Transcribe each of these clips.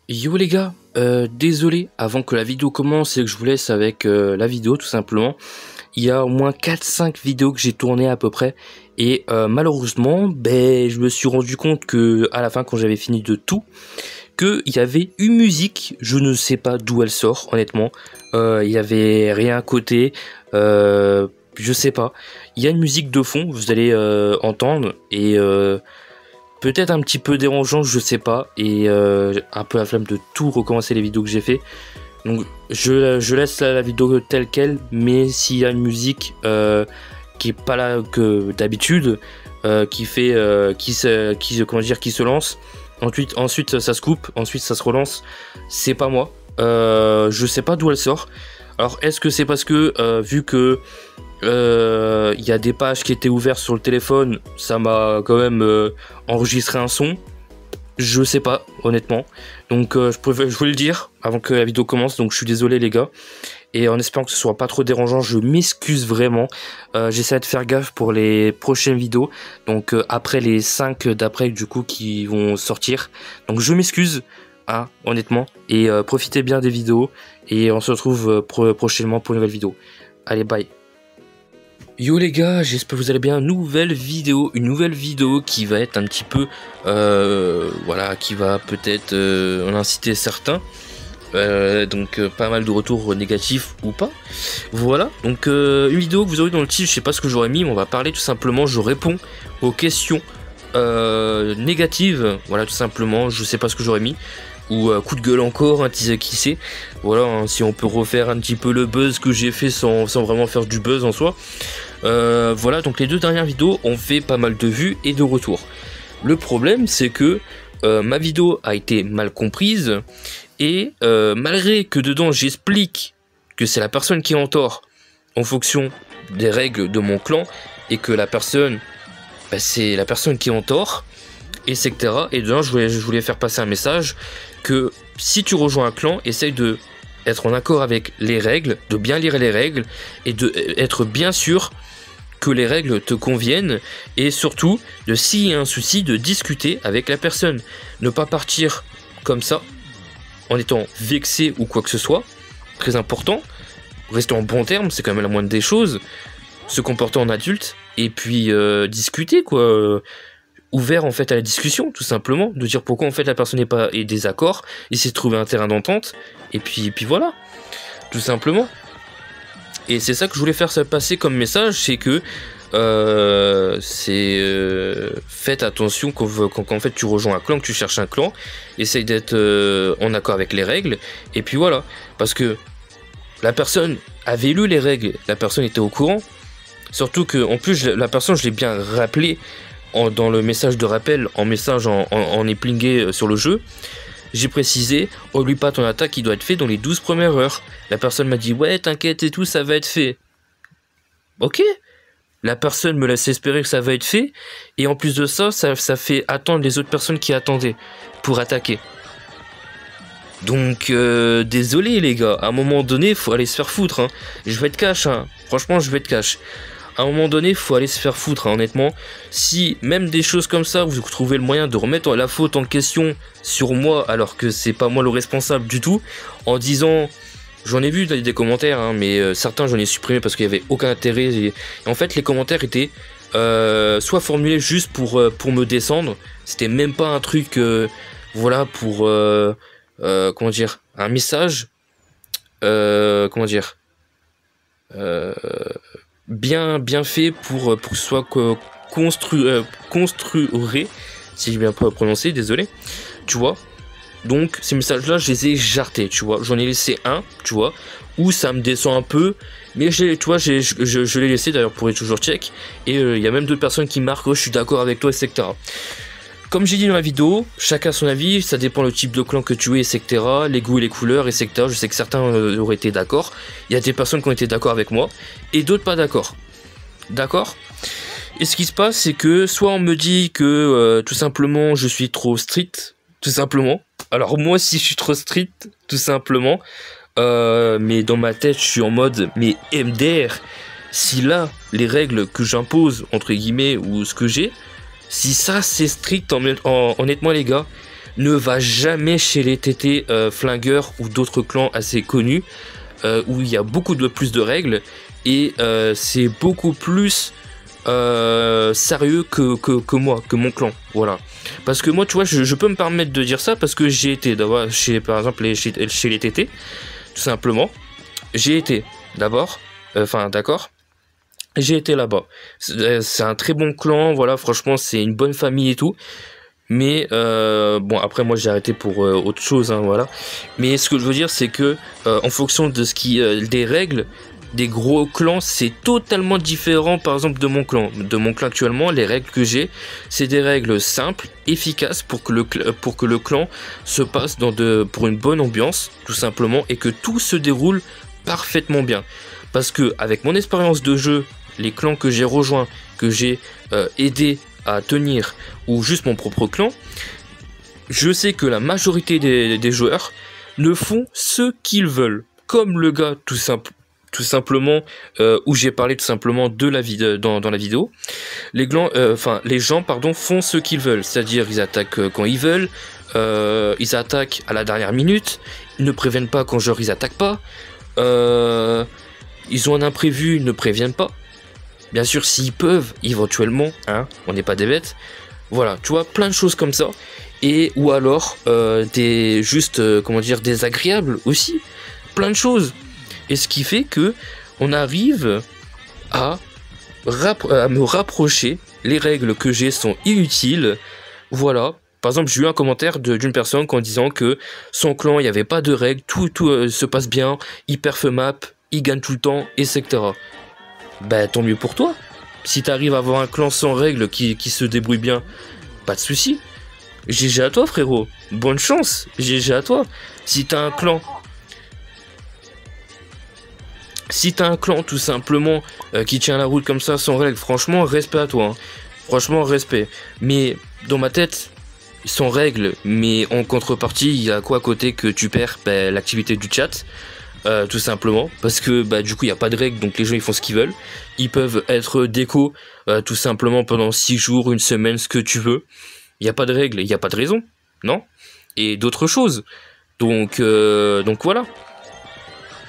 Yo les gars, désolé, avant que la vidéo commence et que je vous laisse avec la vidéo tout simplement, il y a au moins 4-5 vidéos que j'ai tournées à peu près et malheureusement, je me suis rendu compte que à la fin quand j'avais fini de tout, qu'il y avait une musique, je ne sais pas d'où elle sort honnêtement, il y avait rien à côté, je sais pas, il y a une musique de fond, vous allez entendre et peut-être un petit peu dérangeant, je sais pas, et un peu la flemme de tout recommencer les vidéos que j'ai fait. Donc je laisse la vidéo telle quelle, mais s'il y a une musique qui est pas là que d'habitude, qui fait, qui se lance, ensuite ça se coupe, ensuite ça se relance, c'est pas moi. Je sais pas d'où elle sort. Alors est-ce que c'est parce que vu que il y a des pages qui étaient ouvertes sur le téléphone, ça m'a quand même enregistré un son. Je sais pas, honnêtement. Donc je voulais le dire avant que la vidéo commence, donc je suis désolé les gars. Et en espérant que ce soit pas trop dérangeant, je m'excuse vraiment. J'essaie de faire gaffe pour les prochaines vidéos. Donc après les 5 d'après du coup qui vont sortir. Donc je m'excuse, hein, honnêtement. Et profitez bien des vidéos. Et on se retrouve prochainement pour une nouvelle vidéo. Allez, bye. Yo les gars, j'espère que vous allez bien. Une nouvelle vidéo qui va être un petit peu, voilà, qui va peut-être en inciter certains. Donc pas mal de retours négatifs ou pas. Voilà, donc une vidéo que vous aurez dans le titre, je sais pas ce que j'aurais mis, mais on va parler tout simplement, je réponds aux questions négatives. Voilà, tout simplement, je sais pas ce que j'aurais mis. Ou coup de gueule encore, un teaser qui sait. Voilà, hein, si on peut refaire un petit peu le buzz que j'ai fait sans vraiment faire du buzz en soi. Voilà, donc les deux dernières vidéos ont fait pas mal de vues et de retours. Le problème, c'est que ma vidéo a été mal comprise. Et malgré que dedans j'explique que c'est la personne qui est en tort en fonction des règles de mon clan. Et que la personne, c'est la personne qui est en tort. Etc. Et dedans je voulais faire passer un message que si tu rejoins un clan, essaye de être en accord avec les règles, de bien lire les règles et de être bien sûr que les règles te conviennent et surtout de s'il y a un souci de discuter avec la personne, ne pas partir comme ça en étant vexé ou quoi que ce soit, très important, rester en bon terme, c'est quand même la moindre des choses, se comporter en adulte et puis discuter quoi. Ouvert en fait à la discussion tout simplement, de dire pourquoi en fait la personne est désaccord, essayer de trouver un terrain d'entente et puis voilà tout simplement. Et c'est ça que je voulais faire passer comme message, c'est que faites attention quand en fait tu rejoins un clan, que tu cherches un clan, essaye d'être en accord avec les règles et puis voilà, parce que la personne avait lu les règles, la personne était au courant, surtout que en plus la personne je l'ai bien rappelé dans le message de rappel, en épinglé sur le jeu, j'ai précisé, oublie pas ton attaque qui doit être fait dans les 12 premières heures. La personne m'a dit, ouais, t'inquiète et tout, ça va être fait. Ok, la personne me laisse espérer que ça va être fait, et en plus de ça, ça fait attendre les autres personnes qui attendaient pour attaquer. Donc, désolé les gars, à un moment donné, faut aller se faire foutre. Hein. Je vais être cash, hein. Franchement, je vais être cash. À un moment donné, faut aller se faire foutre, hein, honnêtement. Si même des choses comme ça, vous trouvez le moyen de remettre la faute en question sur moi, alors que c'est pas moi le responsable du tout, en disant, j'en ai vu des commentaires, hein, mais certains j'en ai supprimé parce qu'il y avait aucun intérêt. Et en fait, les commentaires étaient soit formulés juste pour me descendre. C'était même pas un truc, voilà, pour comment dire, un message, comment dire. Bien fait pour que ce soit construiré, si j'ai bien prononcé, désolé, tu vois. Donc ces messages là je les ai jartés, tu vois, j'en ai laissé un, tu vois, où ça me descend un peu, mais tu vois, je l'ai laissé d'ailleurs pour être toujours check, et il y a même d'autres personnes qui marquent, oh, je suis d'accord avec toi, etc. Comme j'ai dit dans la vidéo, chacun son avis, ça dépend le type de clan que tu es, etc. Les goûts et les couleurs, etc. Je sais que certains auraient été d'accord. Il y a des personnes qui ont été d'accord avec moi, et d'autres pas d'accord. D'accord ? Et ce qui se passe, c'est que soit on me dit que tout simplement je suis trop strict, tout simplement. Alors moi si je suis trop strict, tout simplement. Mais dans ma tête, je suis en mode, mais MDR, si là, les règles que j'impose, entre guillemets, ou ce que j'ai, si ça c'est strict, honnêtement les gars, ne va jamais chez les TT flingueurs ou d'autres clans assez connus, où il y a beaucoup plus de règles, et c'est beaucoup plus sérieux que moi, que mon clan, voilà. Parce que moi, tu vois, je peux me permettre de dire ça parce que j'ai été d'abord chez, par exemple, chez les TT, tout simplement. J'ai été d'abord, enfin d'accord, j'ai été là-bas. C'est un très bon clan, voilà, franchement, c'est une bonne famille et tout. Mais bon, après moi j'ai arrêté pour autre chose, hein, voilà. Mais ce que je veux dire, c'est que en fonction de ce qui, des règles des gros clans, c'est totalement différent. Par exemple de mon clan actuellement, les règles que j'ai, c'est des règles simples, efficaces pour que le clan se passe pour une bonne ambiance, tout simplement, et que tout se déroule parfaitement bien. Parce que avec mon expérience de jeu, les clans que j'ai rejoints, que j'ai aidé à tenir, ou juste mon propre clan, je sais que la majorité des joueurs ne font ce qu'ils veulent. Comme le gars tout simplement où j'ai parlé tout simplement de la vie dans la vidéo. Les gens font ce qu'ils veulent, c'est-à-dire ils attaquent quand ils veulent, ils attaquent à la dernière minute, ils ne préviennent pas quand genre ils attaquent pas, ils ont un imprévu, ils ne préviennent pas. Bien sûr, s'ils peuvent, éventuellement, hein, on n'est pas des bêtes. Voilà, tu vois, plein de choses comme ça. Et ou alors comment dire, désagréables aussi. Plein de choses. Et ce qui fait que on arrive à me rapprocher. Les règles que j'ai sont inutiles. Voilà. Par exemple, j'ai eu un commentaire d'une personne en disant que son clan, il n'y avait pas de règles, tout se passe bien, il perf map, il gagne tout le temps, etc. Bah tant mieux pour toi. Si t'arrives à avoir un clan sans règles qui se débrouille bien, pas de souci. GG à toi frérot. Bonne chance. GG à toi. Si t'as un clan tout simplement qui tient la route comme ça sans règles, franchement respect à toi. Hein. Franchement respect. Mais dans ma tête, sans règles, mais en contrepartie, il y a quoi à côté que tu perds l'activité du chat. Tout simplement parce que du coup il n'y a pas de règles, donc les gens ils font ce qu'ils veulent, ils peuvent être déco tout simplement pendant 6 jours, une semaine, ce que tu veux, il n'y a pas de règles, il n'y a pas de raison, non, et d'autres choses, donc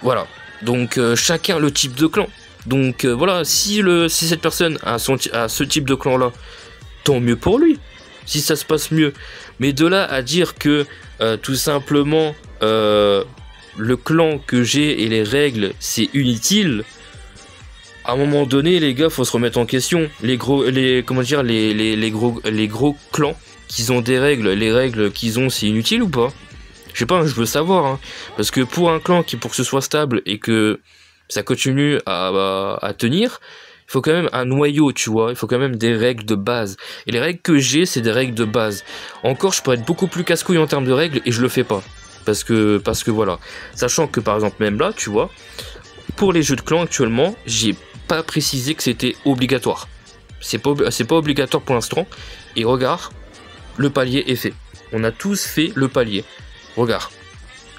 voilà, donc chacun le type de clan, donc voilà, si cette personne a ce type de clan là, tant mieux pour lui, si ça se passe mieux, mais de là à dire que tout simplement le clan que j'ai et les règles c'est inutile, à un moment donné les gars faut se remettre en question. Les gros clans qui ont des règles, les règles qu'ils ont c'est inutile ou pas? Je sais pas, je veux savoir hein. Parce que pour un clan pour que ce soit stable et que ça continue à tenir, il faut quand même un noyau, tu vois, il faut quand même des règles de base. Et les règles que j'ai c'est des règles de base. Encore je pourrais être beaucoup plus casse-couille en termes de règles et je le fais pas. Parce que voilà, sachant que par exemple même là, tu vois, pour les jeux de clans actuellement, j'ai pas précisé que c'était obligatoire. C'est pas obligatoire pour l'instant. Et regarde, le palier est fait. On a tous fait le palier. Regarde.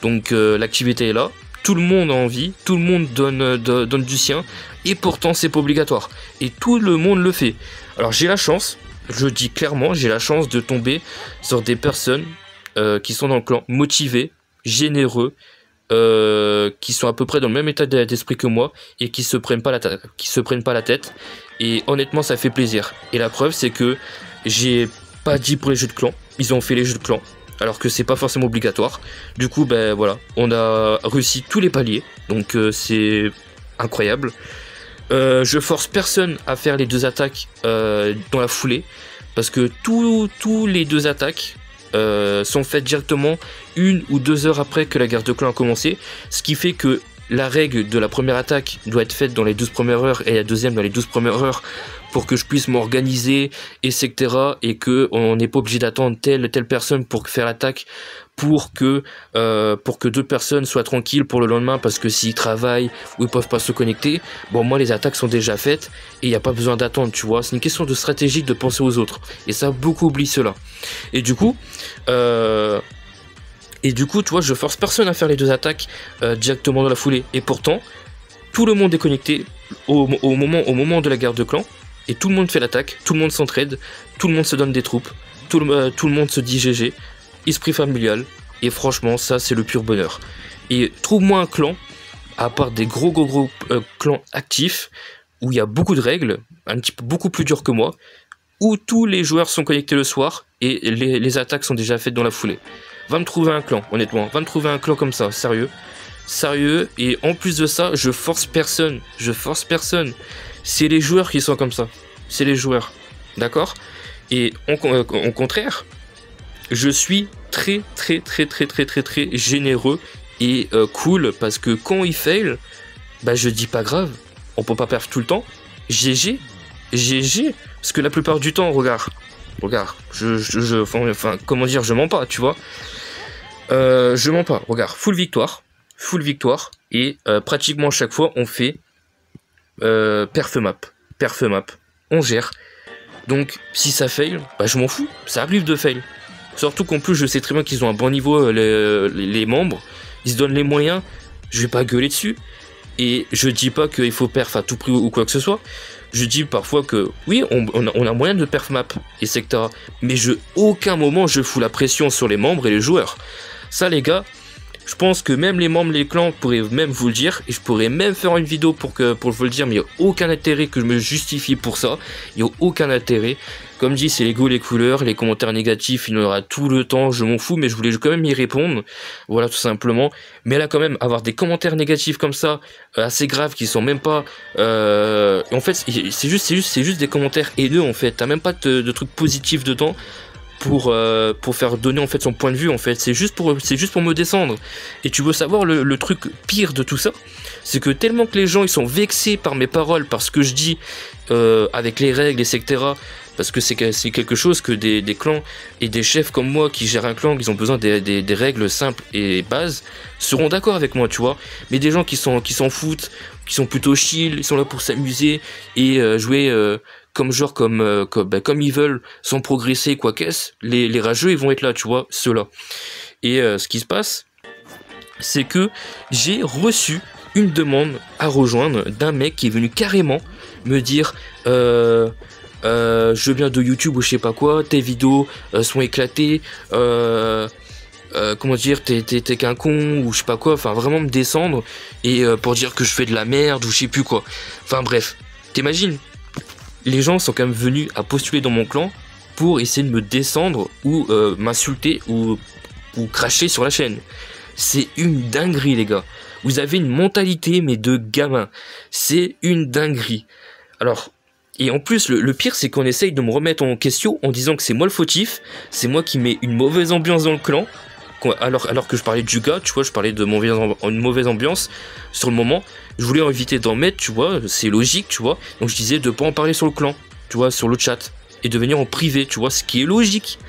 Donc l'activité est là. Tout le monde a envie, tout le monde donne du sien. Et pourtant c'est pas obligatoire. Et tout le monde le fait. Alors j'ai la chance, je dis clairement, j'ai la chance de tomber sur des personnes qui sont dans le clan, motivés, généreux, qui sont à peu près dans le même état d'esprit que moi et qui se prennent pas la tête. Et honnêtement, ça fait plaisir. Et la preuve, c'est que j'ai pas dit pour les jeux de clan, ils ont fait les jeux de clan, alors que c'est pas forcément obligatoire. Du coup, voilà, on a réussi tous les paliers, donc c'est incroyable. Je force personne à faire les 2 attaques dans la foulée, parce que tous les 2 attaques sont faites directement 1 ou 2 heures après que la guerre de clan a commencé, ce qui fait que la règle de la première attaque doit être faite dans les 12 premières heures et la deuxième dans les 12 premières heures pour que je puisse m'organiser, etc. Et que on n'est pas obligé d'attendre telle personne pour faire l'attaque, pour que 2 personnes soient tranquilles pour le lendemain, parce que s'ils travaillent ou ils peuvent pas se connecter, bon moi les attaques sont déjà faites et il n'y a pas besoin d'attendre, tu vois, c'est une question de stratégie, de penser aux autres, et ça beaucoup oublie cela. Et du coup tu vois, je force personne à faire les 2 attaques directement dans la foulée, et pourtant tout le monde est connecté au moment de la guerre de clan, et tout le monde fait l'attaque, tout le monde s'entraide, tout le monde se donne des troupes, tout le monde se dit GG. esprit familial, et franchement, ça, c'est le pur bonheur. Et trouve-moi un clan, à part des gros clans actifs, où il y a beaucoup de règles, un petit peu beaucoup plus dur que moi, où tous les joueurs sont connectés le soir, et les attaques sont déjà faites dans la foulée. Va me trouver un clan, honnêtement, va me trouver un clan comme ça, sérieux, et en plus de ça, je force personne, c'est les joueurs qui sont comme ça, c'est les joueurs, d'accord? Et au contraire, je suis très généreux et cool, parce que quand il fail, bah je dis pas grave, on peut pas perdre tout le temps, GG, parce que la plupart du temps, regarde, enfin, comment dire, je mens pas, tu vois, je mens pas, regarde, full victoire, et pratiquement chaque fois, on fait perf map, on gère, donc si ça fail, bah je m'en fous, ça arrive de fail, surtout qu'en plus, je sais très bien qu'ils ont un bon niveau, les membres, ils se donnent les moyens, je vais pas gueuler dessus, et je dis pas qu'il faut perf à tout prix ou quoi que ce soit. Je dis parfois que oui, on a moyen de perf map, etc. Mais aucun moment je fous la pression sur les membres et les joueurs. Ça les gars, je pense que même les membres, les clans pourraient même vous le dire. Et je pourrais même faire une vidéo pour vous le dire. Mais il n'y a aucun intérêt que je me justifie pour ça. Il n'y a aucun intérêt. Comme dit, c'est les goûts, les couleurs, les commentaires négatifs, il y en aura tout le temps, je m'en fous, mais je voulais quand même y répondre, voilà tout simplement. Mais là quand même, avoir des commentaires négatifs comme ça, assez graves, qui sont même pas... en fait, c'est juste des commentaires haineux en fait, t'as même pas de trucs positifs dedans pour faire donner en fait son point de vue en fait, c'est juste pour me descendre. Et tu veux savoir le truc pire de tout ça, c'est que tellement que les gens ils sont vexés par mes paroles, par ce que je dis avec les règles, etc. Parce que c'est quelque chose que des clans et des chefs comme moi qui gèrent un clan, ils ont besoin des règles simples et bases, seront d'accord avec moi, tu vois. Mais des gens qui s'en foutent, qui sont plutôt chill, ils sont là pour s'amuser et jouer comme ils veulent, sans progresser, quoi qu'est-ce, les rageux, ils vont être là, tu vois, ceux-là. Et ce qui se passe, c'est que j'ai reçu une demande à rejoindre d'un mec qui est venu carrément me dire je viens de YouTube ou je sais pas quoi, tes vidéos sont éclatées, comment dire, t'es qu'un con ou je sais pas quoi, enfin vraiment me descendre et pour dire que je fais de la merde ou je sais plus quoi. Enfin bref, t'imagines, les gens sont quand même venus à postuler dans mon clan pour essayer de me descendre ou m'insulter ou cracher sur la chaîne. C'est une dinguerie les gars. Vous avez une mentalité mais de gamin. C'est une dinguerie. Alors, et en plus le pire c'est qu'on essaye de me remettre en question en disant que c'est moi le fautif, c'est moi qui mets une mauvaise ambiance dans le clan, alors que je parlais du gars, tu vois, je parlais de une mauvaise ambiance sur le moment, je voulais éviter d'en mettre, tu vois, c'est logique, tu vois, donc je disais de pas en parler sur le clan, tu vois, sur le chat, et de venir en privé, tu vois, ce qui est logique,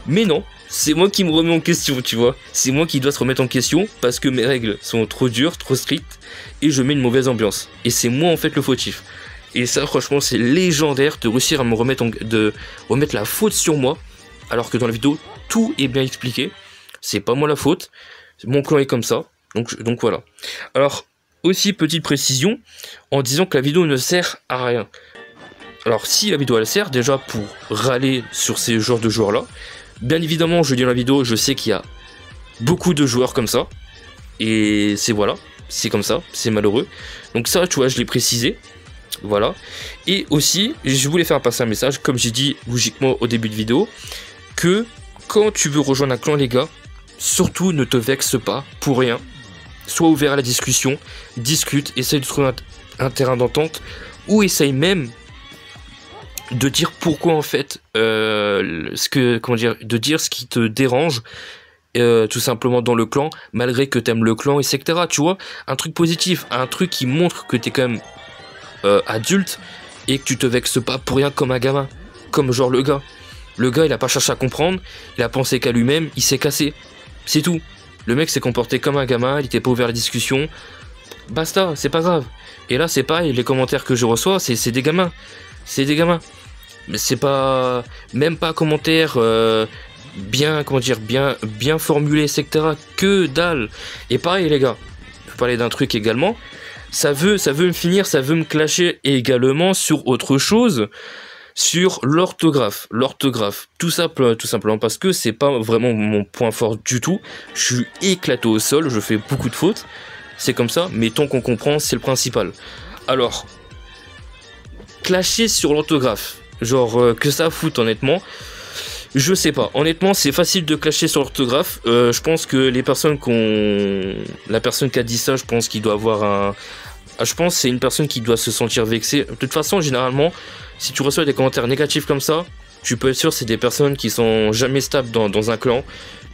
mais non, c'est moi qui me remets en question, tu vois, c'est moi qui dois se remettre en question, parce que mes règles sont trop dures, trop strictes, et je mets une mauvaise ambiance, et c'est moi en fait le fautif. Et ça, franchement, c'est légendaire de réussir à me remettre la faute sur moi, alors que dans la vidéo, tout est bien expliqué. C'est pas moi la faute, mon clan est comme ça, donc voilà. Alors, aussi, petite précision, en disant que la vidéo ne sert à rien. Alors, si la vidéo, elle sert déjà pour râler sur ces genres de joueurs-là, bien évidemment, je dis dans la vidéo, je sais qu'il y a beaucoup de joueurs comme ça, et voilà, c'est comme ça, c'est malheureux. Donc ça, tu vois, je l'ai précisé. Voilà, et aussi je voulais faire passer un message, comme j'ai dit logiquement au début de vidéo, que quand tu veux rejoindre un clan les gars, surtout ne te vexe pas pour rien, sois ouvert à la discussion, discute, essaye de trouver un terrain d'entente, ou essaye même de dire pourquoi en fait, de dire ce qui te dérange, tout simplement dans le clan, malgré que t'aimes le clan, etc. Tu vois, un truc positif, un truc qui montre que t'es quand même adulte et que tu te vexes pas pour rien comme un gamin, comme genre le gars il a pas cherché à comprendre, il a pensé qu'à lui-même, il s'est cassé, c'est tout. Le mec s'est comporté comme un gamin, il était pas ouvert à la discussion, basta, c'est pas grave. Et là c'est pareil, les commentaires que je reçois c'est des gamins, mais c'est pas même pas commentaires bien formulés, etc. Que dalle. Et pareil les gars, je vais parler d'un truc également. Ça veut me finir, ça veut me clasher également sur autre chose. sur l'orthographe. L'orthographe, tout simplement parce que c'est pas vraiment mon point fort du tout. Je suis éclaté au sol, je fais beaucoup de fautes. C'est comme ça, mais tant qu'on comprend, c'est le principal. Alors, clasher sur l'orthographe, genre que ça fout honnêtement. Je sais pas, honnêtement c'est facile de clasher sur l'orthographe. Je pense que les personnes la personne qui a dit ça, je pense qu'il doit avoir un... Je pense que c'est une personne qui doit se sentir vexée. De toute façon, généralement, si tu reçois des commentaires négatifs comme ça, tu peux être sûr que c'est des personnes qui sont jamais stables dans un clan,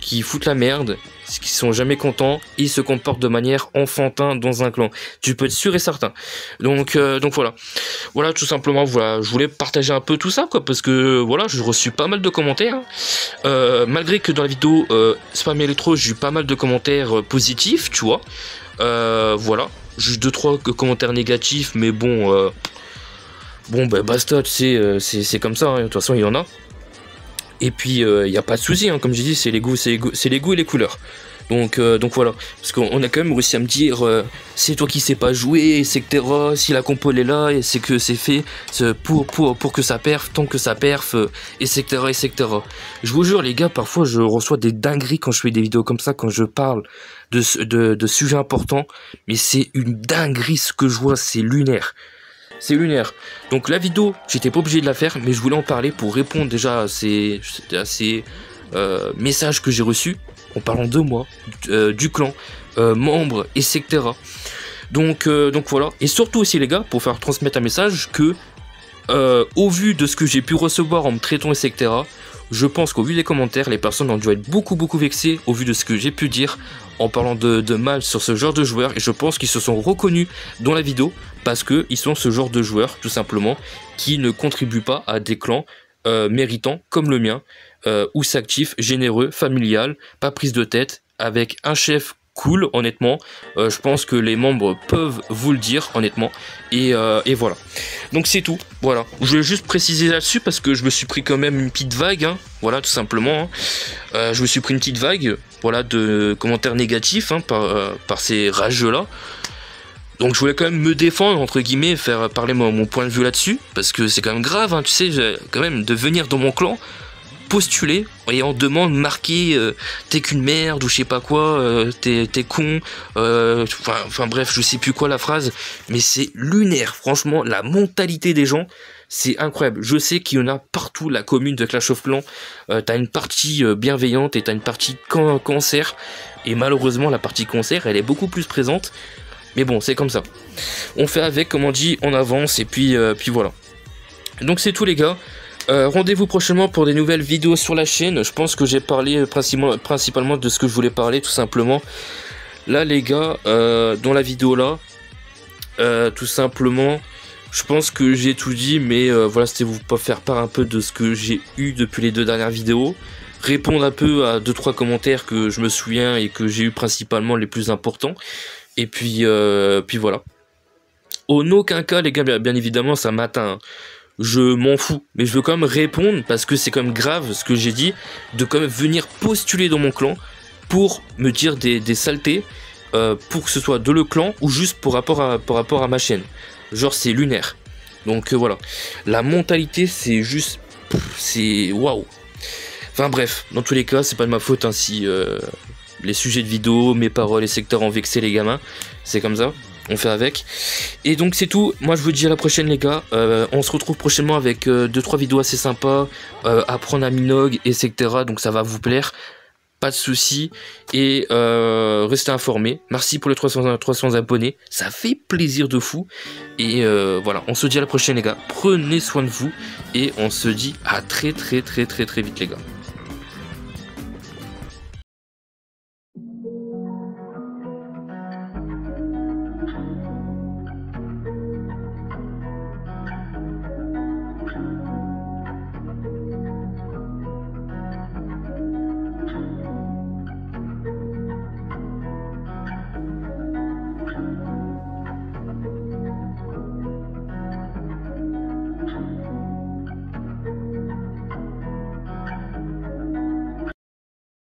qui foutent la merde, qui sont jamais contents, et se comportent de manière enfantin dans un clan. Tu peux être sûr et certain. Donc voilà. Voilà, tout simplement, voilà, je voulais partager un peu tout ça, quoi, parce que voilà, j'ai reçu pas mal de commentaires. Malgré que dans la vidéo Spam Electro, j'ai eu pas mal de commentaires positifs, tu vois. Voilà. Juste 2-3 commentaires négatifs, mais bon, bah basta, tu sais, c'est comme ça, hein, de toute façon il y en a. Et puis il n'y a pas de souci, hein, comme j'ai dit, c'est les goûts et les couleurs. Donc voilà, parce qu'on a quand même réussi à me dire, c'est toi qui sais pas jouer, etc. Si la compo elle est là, et c'est que c'est fait pour que ça perf, tant que ça perf, etc., etc. Je vous jure les gars, parfois je reçois des dingueries quand je fais des vidéos comme ça, quand je parle de sujets importants, mais c'est une dinguerie ce que je vois, c'est lunaire. C'est lunaire. Donc la vidéo, j'étais pas obligé de la faire, mais je voulais en parler pour répondre déjà à ces messages que j'ai reçus en parlant de moi, du clan, membres, etc. Donc voilà. Et surtout aussi les gars, pour faire transmettre un message que au vu de ce que j'ai pu recevoir en me traitant, etc., je pense qu'au vu des commentaires, les personnes ont dû être beaucoup vexées au vu de ce que j'ai pu dire en parlant de mal sur ce genre de joueurs, et je pense qu'ils se sont reconnus dans la vidéo parce qu'ils sont ce genre de joueurs tout simplement qui ne contribuent pas à des clans méritants comme le mien, où c'est actif, généreux, familial, pas prise de tête, avec un chef cool, honnêtement. Je pense que les membres peuvent vous le dire, honnêtement. Et voilà. Donc c'est tout. Voilà. Je voulais juste préciser là-dessus parce que je me suis pris quand même une petite vague. Hein. Voilà, tout simplement. Hein. Je me suis pris une petite vague, voilà, de commentaires négatifs, hein, par ces rageux-là. Donc je voulais quand même me défendre, entre guillemets, faire parler mon point de vue là-dessus. Parce que c'est quand même grave, hein, tu sais, quand même, de venir dans mon clan, postuler et on demande marqué t'es qu'une merde ou je sais pas quoi, t'es con, enfin bref, je sais plus quoi la phrase, mais c'est lunaire. Franchement, la mentalité des gens, c'est incroyable. Je sais qu'il y en a partout. La commune de Clash of Clans, t'as une partie bienveillante et t'as une partie cancer, et malheureusement la partie cancer elle est beaucoup plus présente, mais bon, c'est comme ça, on fait avec, comme on dit, on avance, et puis voilà. Donc c'est tout les gars. Rendez-vous prochainement pour des nouvelles vidéos sur la chaîne. Je pense que j'ai parlé principalement de ce que je voulais parler, tout simplement. Là les gars, dans la vidéo là, tout simplement, je pense que j'ai tout dit, mais voilà, c'était vous faire part un peu de ce que j'ai eu depuis les 2 dernières vidéos, répondre un peu à 2-3 commentaires que je me souviens et que j'ai eu principalement les plus importants, et puis voilà. En aucun cas les gars, bien évidemment ça m'atteint, hein. Je m'en fous, mais je veux quand même répondre parce que c'est quand même grave ce que j'ai dit, de quand même venir postuler dans mon clan pour me dire des saletés, pour que ce soit de le clan ou juste par rapport à ma chaîne. Genre c'est lunaire. Donc voilà, la mentalité c'est juste, c'est waouh. Enfin bref, dans tous les cas c'est pas de ma faute, hein, si les sujets de vidéo, mes paroles et secteurs ont vexé les gamins, c'est comme ça. On fait avec. Et donc c'est tout. Moi je vous dis à la prochaine les gars. On se retrouve prochainement avec 2-3 vidéos assez sympas. Apprendre à Minogue, etc. Donc ça va vous plaire. Pas de soucis. Et restez informés. Merci pour les 300 abonnés. Ça fait plaisir de fou. Et voilà. On se dit à la prochaine les gars. Prenez soin de vous. Et on se dit à très vite les gars.